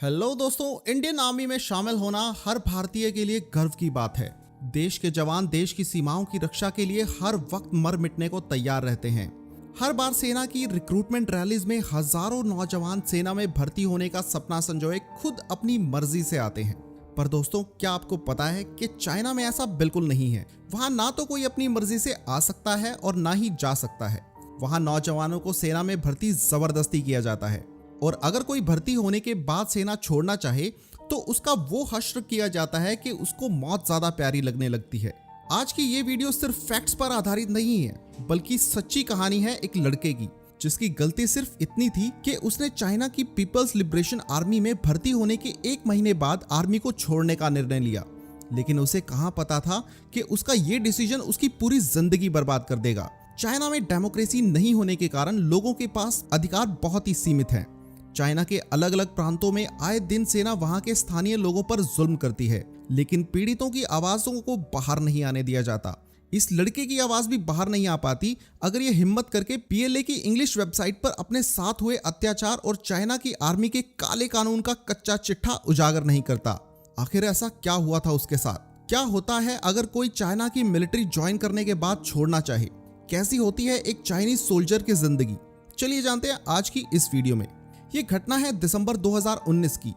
Hello दोस्तों, Indian army में शामिल होना हर भारतीय के लिए गर्व की बात है। देश के जवान देश की सीमाओं की रक्षा के लिए हर वक्त मर मिटने को तैयार रहते हैं। हर बार सेना की रिक्रूटमेंट रैलीज में हजारों नौजवान सेना में भर्ती होने का सपना संजोए खुद अपनी मर्जी से आते हैं। पर दोस्तों, क्या आपको पता है कि चाइना में ऐसा बिल्कुल नहीं है। वहां ना तो कोई अपनी मर्जी से आ सकता है और ना ही जा सकता है। वहां नौजवानों को सेना में भर्ती जबरदस्ती किया जाता है और अगर कोई भर्ती होने के बाद सेना छोड़ना चाहे तो उसका वो हश्र किया जाता है कि उसको मौत ज्यादा प्यारी लगने लगती है। आज की ये वीडियो सिर्फ फैक्ट्स पर आधारित नहीं है, बल्कि सच्ची कहानी है एक लड़के की जिसकी गलती सिर्फ इतनी थी कि उसने चाइना की पीपल्स लिबरेशन आर्मी में भर्ती होने के 1 महीने बाद आर्मी को छोड़ने का निर्णय लिया। लेकिन उसे कहाँ पता था कि उसका ये डिसीजन उसकी पूरी जिंदगी बर्बाद कर देगा। चाइना में डेमोक्रेसी नहीं होने के कारण लोगों के पास अधिकार बहुत ही सीमित हैं। चाइना के अलग अलग प्रांतों में आए दिन सेना वहां के स्थानीय लोगों पर जुल्म करती है, लेकिन पीड़ितों की आवाजों को बाहर नहीं आने दिया जाता। इस लड़के की आवाज भी बाहर नहीं आ पाती अगर ये हिम्मत करके पीएलए की इंग्लिश वेबसाइट पर अपने साथ हुए अत्याचार और चाइना की आर्मी के काले कानून का कच्चा चिट्ठा उजागर नहीं करता। आखिर ऐसा क्या हुआ था उसके साथ? क्या होता है अगर कोई चाइना की मिलिट्री ज्वाइन करने के बाद छोड़ना चाहे? कैसी होती है एक चाइनीज सोल्जर की जिंदगी? चलिए जानते हैं आज की इस वीडियो में। ये घटना है दिसंबर 2019 की।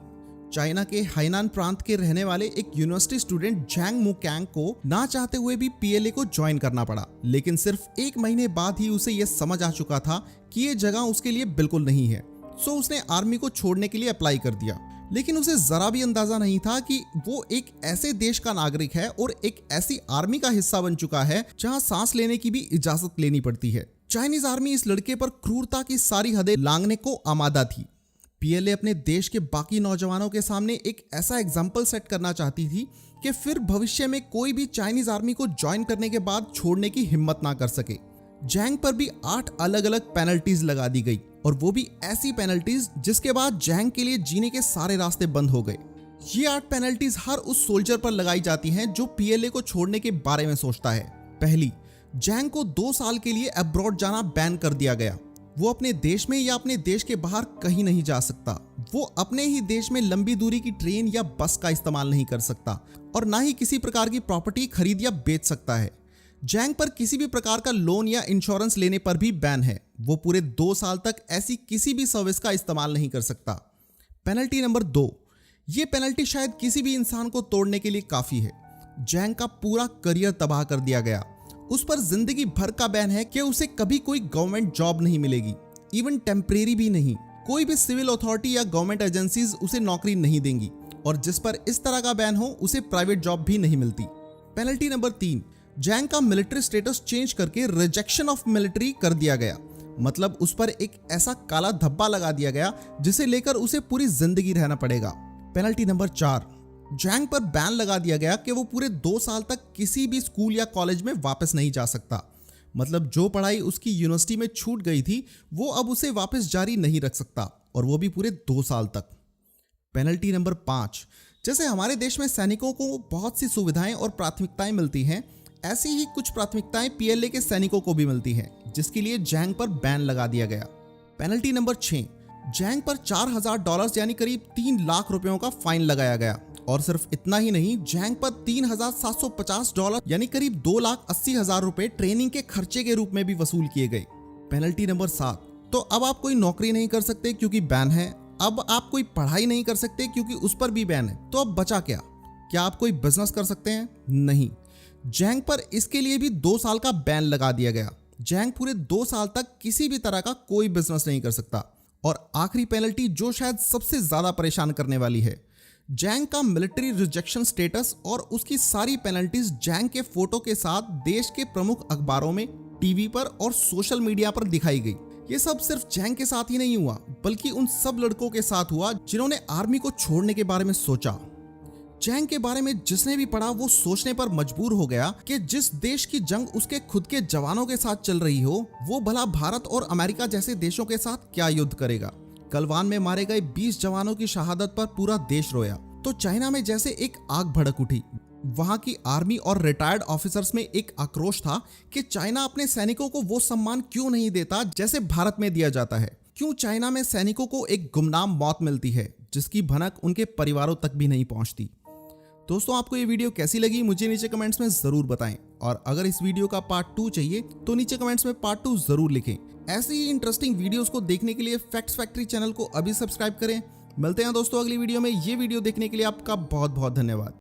चाइना के हाइनान प्रांत के रहने वाले एक यूनिवर्सिटी स्टूडेंट जैंग मुकैंग को ना चाहते हुए भी पीएलए को ज्वाइन करना पड़ा। लेकिन सिर्फ 1 महीने बाद ही उसे यह समझ आ चुका था कि ये जगह उसके लिए बिल्कुल नहीं है। सो उसने आर्मी को छोड़ने के लिए अप्लाई कर दिया। लेकिन उसे जरा भी अंदाजा नहीं था कि वो एक ऐसे देश का नागरिक है और एक ऐसी आर्मी का हिस्सा बन चुका है जहां सांस लेने की भी इजाजत लेनी पड़ती है। चाइनीज आर्मी इस लड़के पर क्रूरता की सारी हदें लांघने को आमादा थी। पीएलए अपने देश के बाकी नौजवानों के सामने एक ऐसा एग्जाम्पल सेट करना चाहती थी कि फिर भविष्य में कोई भी चाइनीज आर्मी को ज्वाइन करने के बाद छोड़ने की हिम्मत ना कर सके। जैंग पर भी 8 अलग अलग पेनल्टीज लगा दी गई, और वो भी ऐसी पेनल्टीज जिसके बाद जैंग के लिए जीने के सारे रास्ते बंद हो गए। ये 8 पेनल्टीज हर उस सोल्जर पर लगाई जाती हैं जो पीएलए को छोड़ने के बारे में सोचता है। पहली, जैंग को 2 साल के लिए अब्रॉड जाना बैन कर दिया गया। वो अपने देश में या अपने देश के बाहर कहीं नहीं जा सकता। वो अपने ही देश में लंबी दूरी की ट्रेन या बस का इस्तेमाल नहीं कर सकता और ना ही किसी प्रकार की प्रॉपर्टी खरीद या बेच सकता है। जैंग पर किसी भी प्रकार का लोन या इंश्योरेंस लेने पर भी बैन है। वो पूरे 2 साल तक ऐसी किसी भी सर्विस का इस्तेमाल नहीं कर सकता। पेनल्टी नंबर 2, ये पेनल्टी शायद किसी भी इंसान को तोड़ने के लिए काफी है। जैंग का पूरा करियर तबाह कर दिया गया। उस पर जिंदगी भर का बैन है कि उसे कभी कोई गवर्नमेंट जॉब नहीं मिलेगी, इवन टेम्परेरी भी नहीं। कोई भी सिविल अथॉरिटी या गवर्नमेंट एजेंसीज उसे नौकरी नहीं देंगी, और जिस पर इस तरह का बैन हो उसे प्राइवेट जॉब भी नहीं मिलती। पेनल्टी नंबर 3, जैंग का मिलिट्री स्टेटस चेंज करके रिजेक्शन ऑफ मिलिट्री कर दिया गया। मतलब उस पर एक ऐसा काला धब्बा लगा दिया गया जिसे लेकर उसे पूरी जिंदगी रहना पड़ेगा। पेनल्टी नंबर 4, जैंग पर बैन लगा दिया गया कि वो पूरे 2 साल तक किसी भी स्कूल या कॉलेज में वापस नहीं जा सकता। मतलब जो पढ़ाई उसकी यूनिवर्सिटी में छूट गई थी वो अब उसे वापस जारी नहीं रख सकता, और वो भी पूरे 2 साल तक। पेनल्टी नंबर 5, जैसे हमारे देश में सैनिकों को बहुत सी सुविधाएं और प्राथमिकताएं मिलती हैं, ऐसी ही कुछ प्राथमिकताएं पीएलए के सैनिकों को भी मिलती हैं, जिसके लिए जैंग पर बैन लगा दिया गया। पेनल्टी नंबर 6, जैंग पर $4000 यानी करीब 3 लाख रुपयों का फाइन लगाया गया। और सिर्फ इतना ही नहीं, जैंग पर $3750 यानी करीब 2,80,000 रुपए ट्रेनिंग के खर्चे के रूप में भी वसूल किए गए। पेनल्टी नंबर 7, तो अब आप कोई नौकरी नहीं कर सकते क्योंकि बैन है। अब आप कोई पढ़ाई नहीं कर सकते क्योंकि उस पर भी बैन है। तो अब बचा क्या? क्या आप कोई बिजनेस कर सकते हैं? नहीं। जैंग पर इसके लिए भी 2 साल का बैन लगा दिया गया। जैंग पूरे 2 साल तक किसी भी तरह का कोई बिजनेस नहीं कर सकता। और आखिरी पेनल्टी, जो शायद सबसे ज्यादा परेशान करने वाली है, जैंग का मिलिट्री रिजेक्शन स्टेटस और उसकी सारी पेनल्टीज जैंग के फोटो के साथ देश के प्रमुख अखबारों में, टीवी पर और सोशल मीडिया पर दिखाई गई। ये सब सिर्फ जैंग के साथ ही नहीं हुआ, बल्कि उन सब लड़कों के साथ हुआ जिन्होंने आर्मी को छोड़ने के बारे में सोचा। जैंग के बारे में जिसने भी पढ़ा वो सोचने पर मजबूर हो गया कि जिस देश की जंग उसके खुद के जवानों के साथ चल रही हो, वो भला भारत और अमेरिका जैसे देशों के साथ क्या युद्ध करेगा। गलवान में मारे गए 20 जवानों की शहादत पर पूरा देश रोया। तो चाइना में जैसे एक आग भड़क उठी। वहां की आर्मी और रिटायर्ड ऑफिसर्स में एक आक्रोश था कि चाइना अपने सैनिकों को वो सम्मान क्यों नहीं देता जैसे भारत में दिया जाता है। क्यों चाइना में सैनिकों को एक गुमनाम मौत मिलती है जिसकी भनक उनके परिवारों तक भी नहीं पहुंचती। दोस्तों, आपको ये वीडियो कैसी लगी मुझे नीचे कमेंट्स में जरूर बताएं, और अगर इस वीडियो का पार्ट 2 चाहिए तो नीचे कमेंट्स में पार्ट 2 जरूर लिखें। ऐसी ही इंटरेस्टिंग वीडियोस को देखने के लिए फैक्ट्स फैक्ट्री चैनल को अभी सब्सक्राइब करें। मिलते हैं दोस्तों अगली वीडियो में। ये वीडियो देखने के लिए आपका बहुत बहुत धन्यवाद।